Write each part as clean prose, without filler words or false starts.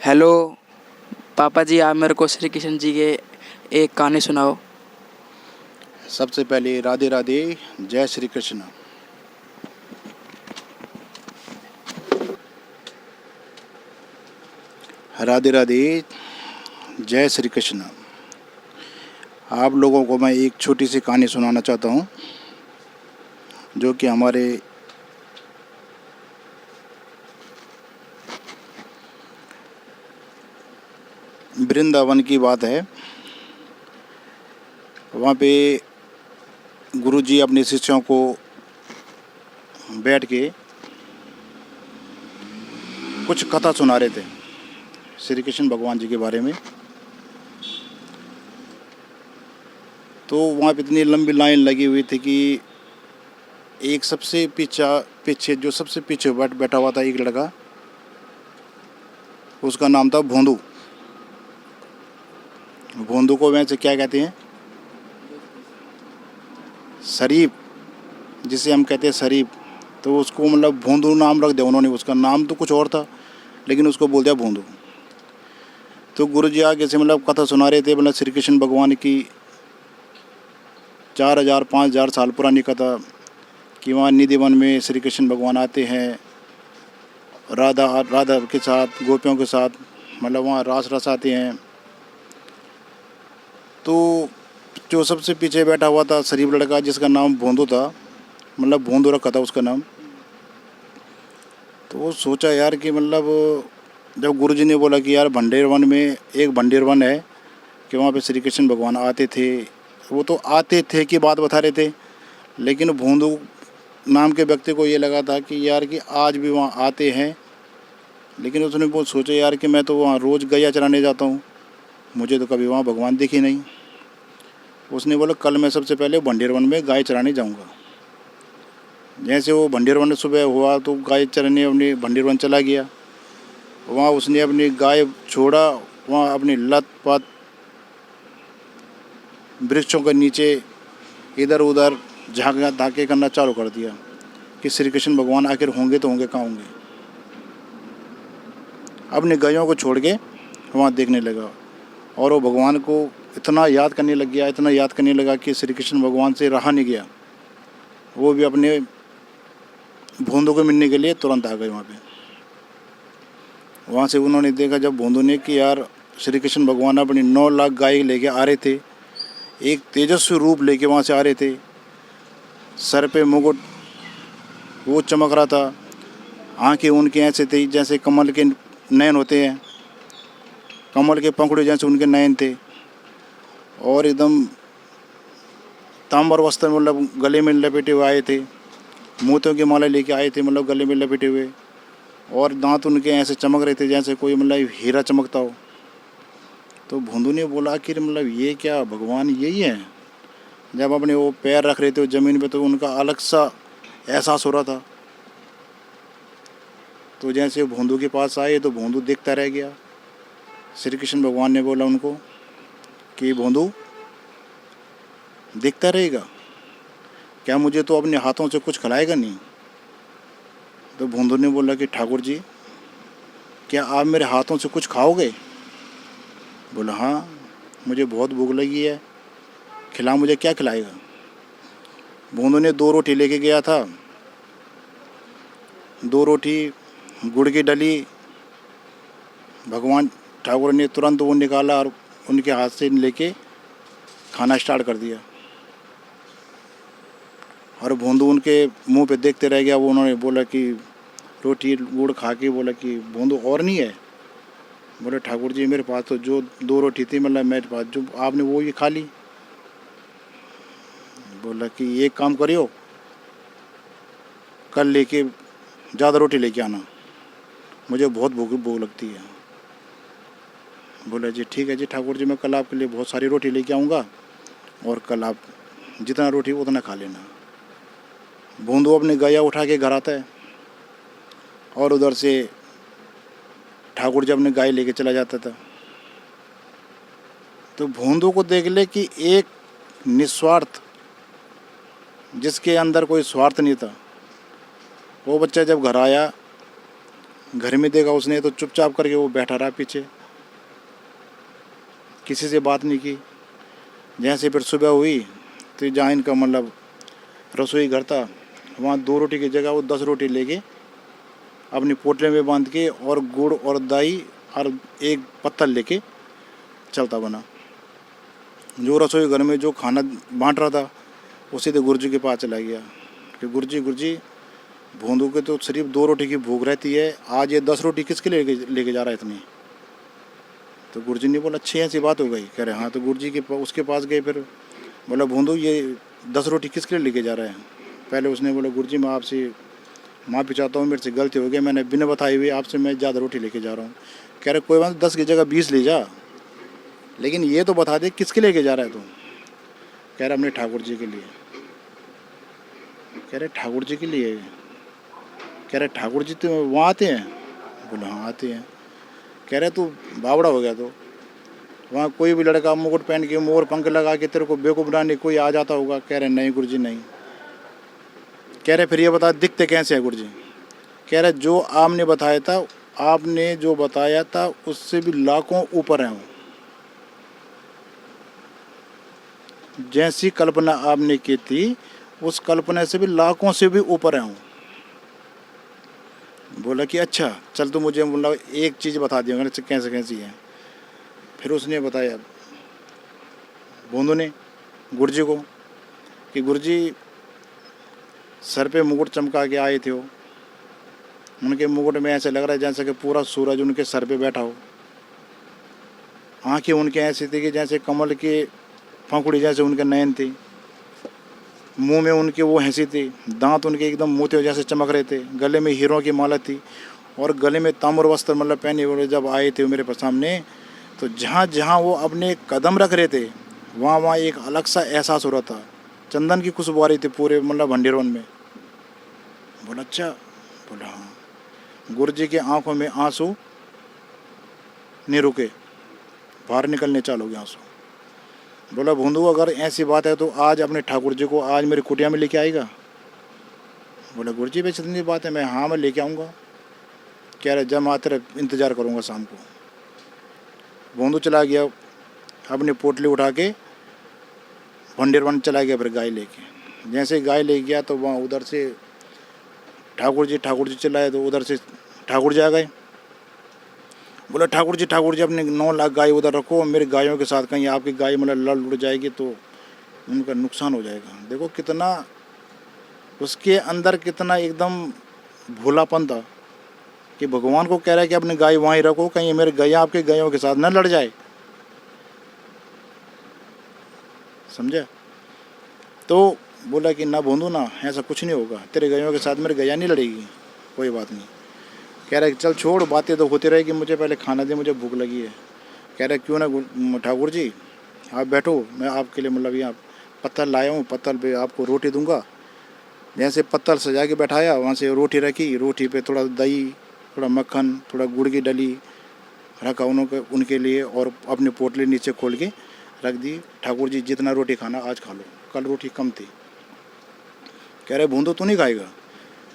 Hello पापा जी, आप मेरे को श्री कृष्ण जी के एक कहानी सुनाओ। सबसे पहले राधे राधे, जय श्री कृष्ण। राधे राधे, जय श्री कृष्ण। आप लोगों को मैं एक छोटी सी कहानी सुनाना चाहता हूँ, जो कि हमारे वृंदावन की बात है। वहाँ पे गुरुजी अपने शिष्यों को बैठ के कुछ कथा सुना रहे थे श्री कृष्ण भगवान जी के बारे में। तो वहाँ पे इतनी लंबी लाइन लगी हुई थी कि एक सबसे पीछे जो सबसे पीछे बैठा हुआ था एक लड़का, उसका नाम था भोंदू। भोंदू को वैसे क्या कहते हैं? शरीफ, जिसे हम कहते हैं शरीफ। तो उसको मतलब भोंदू नाम रख दिया उन्होंने। उसका नाम तो कुछ और था, लेकिन उसको बोल दिया भोंदू। तो गुरुजी आगे से मतलब कथा सुना रहे थे, मतलब श्री कृष्ण भगवान की 4000 5000 साल पुरानी कथा, कि वहाँ निधिवन में श्री कृष्ण भगवान आते हैं राधा राधा के साथ, गोपियों के साथ, मतलब वहाँ रास रसाते हैं। तो जो सबसे पीछे बैठा हुआ था शरीफ लड़का, जिसका नाम भोंदू था, मतलब भोंदू रखा था उसका नाम। तो वो सोचा यार कि मतलब जब गुरुजी ने बोला कि यार भंडेर वन में एक भंडेर वन है, कि वहाँ पे श्री कृष्ण भगवान आते थे। वो तो आते थे की बात बता रहे थे, लेकिन भोंदू नाम के व्यक्ति को ये लगा था कि यार कि आज भी वहाँ आते हैं। लेकिन उसने बहुत सोचा यार कि मैं तो वहाँ रोज़ गैया चराने जाता हूँ, मुझे तो कभी वहाँ भगवान दिखे नहीं। उसने बोला कल मैं सबसे पहले भंडेर वन में गाय चराने जाऊँगा। जैसे वो भंडेर वन सुबह हुआ तो गाय चराने अपनी भंडेर वन चला गया। वहाँ उसने अपनी गाय छोड़ा, वहाँ अपनी लत पत वृक्षों के नीचे इधर उधर झाँका धाके करना चालू कर दिया कि श्री कृष्ण भगवान आखिर होंगे तो होंगे कहाँ होंगे। अपनी गायों को छोड़ के वहाँ देखने लगा, और वो भगवान को इतना याद करने लग गया, इतना याद करने लगा कि श्री कृष्ण भगवान से रहा नहीं गया। वो भी अपने भोंदू को मिलने के लिए तुरंत आ गए वहाँ पे। वहाँ से उन्होंने देखा जब भोंदू ने कि यार श्री कृष्ण भगवान अपनी 9 लाख गाय लेके आ रहे थे, एक तेजस्वी रूप लेके वहाँ से आ रहे थे। सर पे मुकुट वो चमक रहा था, आंखें उनके ऐसे थी जैसे कमल के नयन होते हैं, कमल के पंखुड़े जैसे उनके नयन थे। और एकदम तांबर वस्त्र मतलब गले में लपेटे हुए आए थे, मोतियों की माला लेके आए थे, मतलब गले में लपेटे हुए। और दांत उनके ऐसे चमक रहे थे जैसे कोई मतलब हीरा चमकता हो। तो भोंदू ने बोला आखिर मतलब ये क्या भगवान यही है? जब अपने वो पैर रख रहे थे ज़मीन पे तो उनका अलग सा एहसास हो रहा था। तो जैसे भोंदू के पास आए तो भोंदू देखता रह गया। श्री कृष्ण भगवान ने बोला उनको कि भोंदू देखता रहेगा क्या? मुझे तो अपने हाथों से कुछ खिलाएगा नहीं। तो भोंदू ने बोला कि ठाकुर जी, क्या आप मेरे हाथों से कुछ खाओगे? बोला हाँ, मुझे बहुत भूख लगी है, खिला, मुझे क्या खिलाएगा? भोंदू ने 2 रोटी लेके गया था, 2 रोटी गुड़ की डली। भगवान ठाकुर ने तुरंत वो निकाला और उनके हाथ से लेके खाना स्टार्ट कर दिया। और भोंदू उनके मुंह पे देखते रह गया। वो उन्होंने बोला कि रोटी गुड़ खा के बोला कि भोंदू और नहीं है? बोले ठाकुर जी मेरे पास तो जो 2 रोटी थी, मतलब मेरे पास जो आपने वो ही खा ली। बोला कि एक काम करियो, कल लेके ज़्यादा रोटी लेके आना, मुझे बहुत भूख लगती है। बोला जी ठीक है जी ठाकुर जी, मैं कल आपके लिए बहुत सारी रोटी लेके आऊँगा, और कल आप जितना रोटी उतना खा लेना। भोंदू अपनी गैया उठा के घर आता है, और उधर से ठाकुर जी अपनी गाय लेके चला जाता था। तो भोंदू को देख ले कि एक निस्वार्थ, जिसके अंदर कोई स्वार्थ नहीं था, वो बच्चा जब घर आया घर में देखा उसने तो चुपचाप करके वो बैठा रहा पीछे, किसी से बात नहीं की। जैसे फिर सुबह हुई तो जहाँ इनका मतलब रसोई घर था, वहाँ 2 रोटी की जगह वो 10 रोटी लेके अपनी पोटले में बांध के और गुड़ और दही और एक पत्तल लेके चलता बना। जो रसोई घर में जो खाना बांट रहा था उसी तो गुरुजी के पास चला गया कि गुरुजी भोंदू के तो सिर्फ 2 रोटी की भूख रहती है, आज ये 10 रोटी किसके लेके जा रहा है इतनी। तो गुरुजी ने बोला अच्छी ऐसी बात हो गई। कह रहे हाँ। तो गुरुजी के उसके पास गए, फिर बोला भोंदू ये 10 रोटी किसके लिए लेके जा रहा है। पहले उसने बोला गुरुजी मैं आपसे माफ़ी चाहता हूँ, मेरे से गलती हो गई, मैंने बिना बताए हुए आपसे मैं ज़्यादा रोटी लेके जा रहा हूँ। कह रहे कोई बात 10 की जगह 20 ले जा, लेकिन ये तो बता दे किसके लेके जा रहा है तू। कह रहा अपने ठाकुर जी के लिए। कह रहे ठाकुर जी के लिए। कह रहे ठाकुर जी तो वहाँ आते हैं। बोला हाँ आते हैं। कह रहे तू बावड़ा हो गया तो वहाँ कोई भी लड़का मुकुट पहन के मोर पंख लगा के तेरे को बेवकूफ़ बनाने कोई आ जाता होगा। कह रहे नहीं गुरुजी नहीं। कह रहे फिर ये बता दिखते कैसे हैं गुरुजी। कह रहे जो आपने बताया था, आपने जो बताया था उससे भी लाखों ऊपर हैं वो। जैसी कल्पना आपने की थी उस कल्पना से भी लाखों से भी ऊपर हैं वो। बोला कि अच्छा चल तू मुझे मतलब एक चीज़ बता दिया कैसे कैसी है। फिर उसने बताया भोंदू ने गुरुजी को कि गुरुजी सर पे मुकुट चमका के आए थे वो, उनके मुकुट में ऐसे लग रहा है जैसे कि पूरा सूरज उनके सर पे बैठा हो। आंखें उनके ऐसी थी कि जैसे कमल के पंखुड़ी जैसे उनके नयन थे। मुंह में उनके वो हंसी थी, दांत उनके एकदम मोतियों जैसे चमक रहे थे। गले में हीरों की माला थी और गले में ताम्र वस्त्र मतलब पहने हुए जब आए थे मेरे सामने, तो जहाँ जहाँ वो अपने कदम रख रहे थे वहाँ वहाँ एक अलग सा एहसास हो रहा था। चंदन की खुशबू आ रही थी पूरे मतलब भंडेरवन में। बोला अच्छा। बोला हाँ। गुरुजी के आंखों में आंसू नहीं रुके, बाहर निकलने चालू हो गए आंसू। बोला भोंदू अगर ऐसी बात है तो आज अपने ठाकुर जी को आज मेरी कुटिया में लेके आएगा। बोला गुरुजी बस इतनी बात है। मैं लेके आऊँगा। कह रहे जब मैं आते रहे इंतज़ार करूँगा शाम को। भोंदू चला गया, अपनी पोटली उठा के भंडेरवन चला गया। फिर गाय लेके जैसे गाय ले गया तो वहाँ उधर से ठाकुर जी चिल्लाए तो उधर से ठाकुर जी आ गए। बोला ठाकुर जी अपने 9 लाख गाय उधर रखो, मेरी गायों के साथ कहीं आपकी गाय मतलब लड़ लुड़ जाएगी तो उनका नुकसान हो जाएगा। देखो कितना उसके अंदर कितना एकदम भोलापन था कि भगवान को कह रहा है कि अपनी गाय वहीं रखो, कहीं मेरी गाय आपके गायों के साथ न लड़ जाए। समझा। तो बोला कि ना भोंदू ना ऐसा कुछ नहीं होगा, तेरे गायों के साथ मेरी गैया नहीं लड़ेगी, कोई बात नहीं। कह रहा है चल छोड़ बातें तो होती रहेगी, मुझे पहले खाना दे, मुझे भूख लगी है। कह रहा है क्यों ना ठाकुर जी आप बैठो, मैं आपके लिए मतलब यहाँ पत्थर लाया हूँ, पत्थर पे आपको रोटी दूंगा। जैसे पत्थर सजा के बैठाया वहाँ से रोटी रखी, रोटी पे थोड़ा दही, थोड़ा मक्खन, थोड़ा गुड़ की डली रखा उनके लिए और अपनी पोटली नीचे खोल के रख दी। ठाकुर जी जितना रोटी खाना आज खा लो, कल रोटी कम थी। कह रहे भोंदू तू नहीं खाएगा।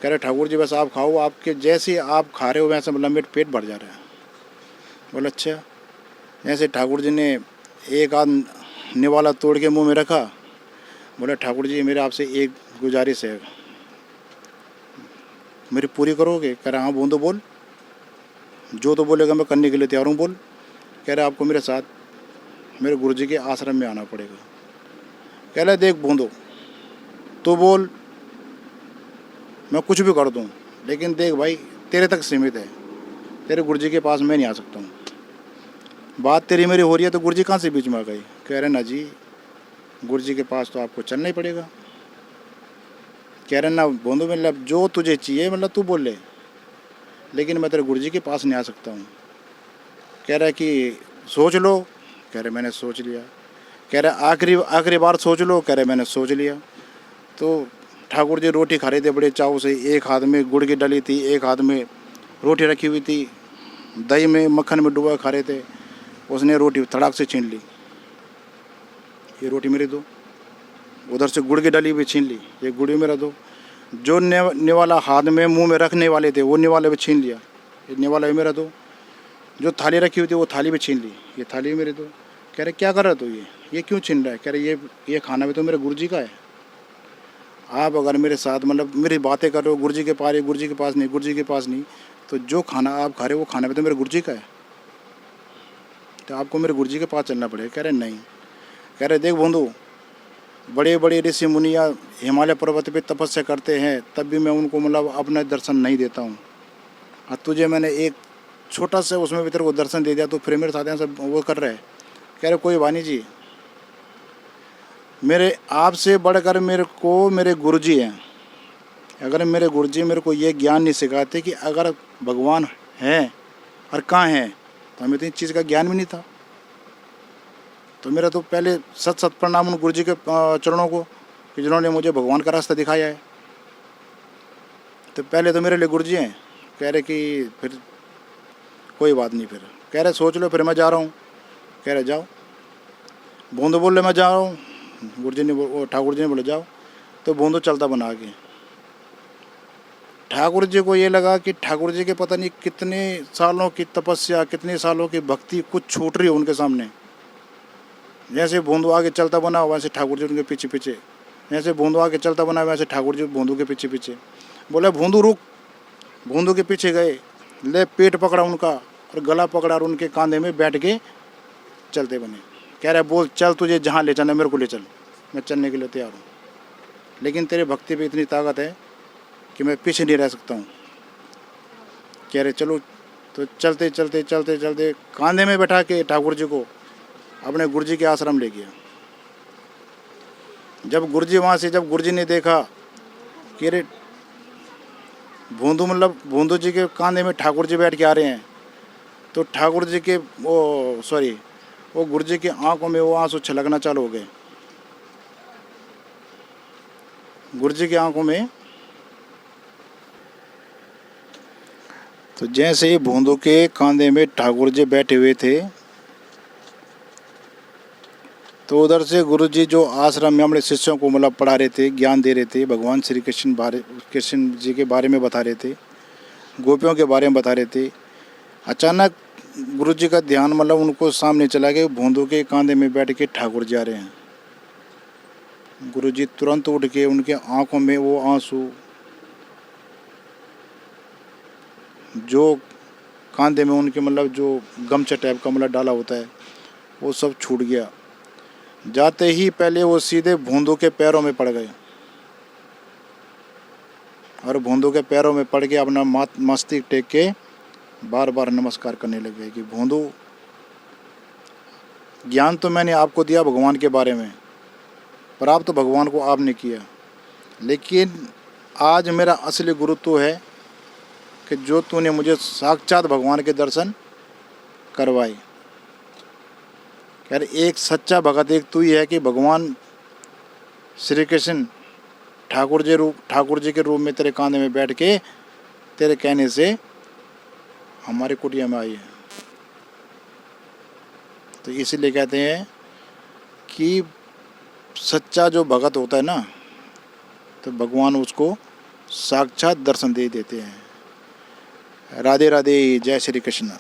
कह रहे ठाकुर जी बस आप खाओ, आपके जैसे आप खा रहे हो वैसे मतलब मेरा पेट भर जा रहा है। बोला अच्छा। जैसे ठाकुर जी ने एक आध निवाला तोड़ के मुंह में रखा। बोला ठाकुर जी मेरे आपसे एक गुजारिश है, मेरी पूरी करोगे। कह रहा हाँ भोंदू बोल, जो तो बोलेगा मैं करने के लिए तैयार हूँ, बोल। कह रहा आपको मेरे साथ मेरे गुरुजी के आश्रम में आना पड़ेगा। कह रहा देख भोंदू तो बोल, मैं कुछ भी कर दूं, लेकिन देख भाई तेरे तक सीमित है, तेरे गुरुजी के पास मैं नहीं आ सकता हूँ। बात तेरी मेरी हो रही है तो गुरुजी कहाँ से बीच में आ गई। कह रहे ना जी गुरुजी के पास तो आपको चलना ही पड़ेगा। कह रहे ना भोंदू मतलब जो तुझे चाहिए मतलब तू बोल ले, लेकिन मैं तेरे गुरुजी के पास नहीं आ सकता हूँ। कह रहा है कि सोच लो। कह रहे मैंने सोच लिया। कह रहे आखिरी बार सोच लो। कह रहे मैंने सोच लिया। तो ठाकुर जी रोटी खा रहे थे बड़े चाव से, एक हाथ में गुड़ की डली थी, एक हाथ में रोटी रखी हुई थी, दही में मक्खन में डुबा खा रहे थे। उसने रोटी धड़ाक से छीन ली, ये रोटी मेरी दो। उधर से गुड़ की डली भी छीन ली, ये गुड़ भी मेरा दो। जो निवाला हाथ में मुंह में रखने वाले थे वो निवाले भी छीन लिया। ये निवाला है मेरा दो। जो थाली रखी हुई थी वो थाली भी छीन ली, ये थाली भी मेरे दो। कह रहे क्या कर रहा तू, ये क्यों छीन रहा है? कह रहे ये खाना भी तो मेरे गुरुजी का है। आप अगर मेरे साथ मतलब मेरी बातें कर रहे हो गुरुजी के पास, गुरुजी के पास नहीं, गुरुजी के पास नहीं, तो जो खाना आप खा रहे हो वो खाना भी तो मेरे गुरुजी का है, तो आपको मेरे गुरुजी के पास चलना पड़ेगा। कह रहे नहीं। कह रहे देख बंधु, बड़े बड़े ऋषि मुनिया हिमालय पर्वत पे तपस्या करते हैं, तब भी मैं उनको मतलब अपना दर्शन नहीं देता हूँ, और तुझे मैंने एक छोटा सा उसमें भी तेरे को दर्शन दे दिया, तो फिर मेरे साथ सब वो कर रहे हैं। कह रहे कोई वाणी जी, मेरे आपसे बढ़कर मेरे को मेरे गुरुजी हैं। अगर मेरे गुरुजी मेरे को ये ज्ञान नहीं सिखाते कि अगर भगवान है और कहाँ है, तो हमें तो इस चीज़ का ज्ञान भी नहीं था। तो मेरा तो पहले सत सत प्रणाम उन गुरुजी के चरणों को कि जिन्होंने मुझे भगवान का रास्ता दिखाया है। तो पहले तो मेरे लिए गुरुजी हैं। कह रहे कि फिर कोई बात नहीं, फिर कह रहे सोच लो, फिर मैं जा रहा हूँ। कह रहे जाओ। बूंदो बोल रहे मैं जा रहा हूँ, गुरुजी ने ठाकुर जी ने बोले जाओ। तो बूंदो चलता बना आगे। ठाकुर जी को ये लगा कि ठाकुर जी के पता नहीं कितने सालों की तपस्या, कितने सालों की भक्ति कुछ छूट रही है उनके सामने। जैसे बूंदो आगे चलता बना वैसे ठाकुर जी उनके पीछे पीछे, जैसे बूंदो आगे चलता बना वैसे ठाकुर जी बूंदो के पीछे पीछे। बोले बूंदो रुक। बूंदो के पीछे गए, ले पेट पकड़ा उनका और गला पकड़ा और उनके कांधे में बैठ के चलते बने। कह रहे बोल चल, तुझे जहाँ ले जाना मेरे को ले चल, मैं चलने के लिए तैयार हूँ, लेकिन तेरे भक्ति पे इतनी ताकत है कि मैं पीछे नहीं रह सकता हूँ। कह रहे चलो। तो चलते चलते चलते चलते कांधे में बैठा के ठाकुर जी को अपने गुरुजी के आश्रम ले गया। जब गुरुजी वहाँ से, जब गुरुजी ने देखा कि अरे बूंदू मतलब बूंदू जी के कांधे में ठाकुर जी बैठ के आ रहे हैं, तो ठाकुर जी के वो गुरुजी की आंखों में वो आंसू छलकना चालू हो गए। गुरुजी की आंखों में। तो जैसे ही बूंदू के कांधे में ठाकुर जी बैठे हुए थे, तो उधर से गुरुजी जो आश्रम में अपने शिष्यों को मतलब पढ़ा रहे थे, ज्ञान दे रहे थे, भगवान श्री कृष्ण जी के बारे में बता रहे थे, गोपियों के बारे में बता रहे थे। अचानक गुरुजी का ध्यान मतलब उनको सामने चला गया, बूंदों के कांधे में बैठ के ठाकुर जी आ रहे हैं। गुरुजी तुरंत उठ के उनके आंखों में वो आंसू जो कांधे में उनके मतलब जो गमछा टाइप का मतलब डाला होता है वो सब छूट गया। जाते ही पहले वो सीधे बूंदों के पैरों में पड़ गए और बूंदों के पैरों में पड़ के अपना मस्तक टेक के बार बार नमस्कार करने लगे कि बूंदो, ज्ञान तो मैंने आपको दिया भगवान के बारे में, पर आप तो भगवान को आपने किया, लेकिन आज मेरा असली गुरु तो है कि जो तूने मुझे साक्षात भगवान के दर्शन करवाए। यार एक सच्चा भगत एक तू ही है कि भगवान श्री कृष्ण ठाकुर जी के रूप में तेरे कांधे में बैठ के तेरे कहने से हमारे कुटिया में आई है। तो इसीलिए कहते हैं कि सच्चा जो भगत होता है ना, तो भगवान उसको साक्षात दर्शन दे देते हैं। राधे राधे, जय श्री कृष्ण।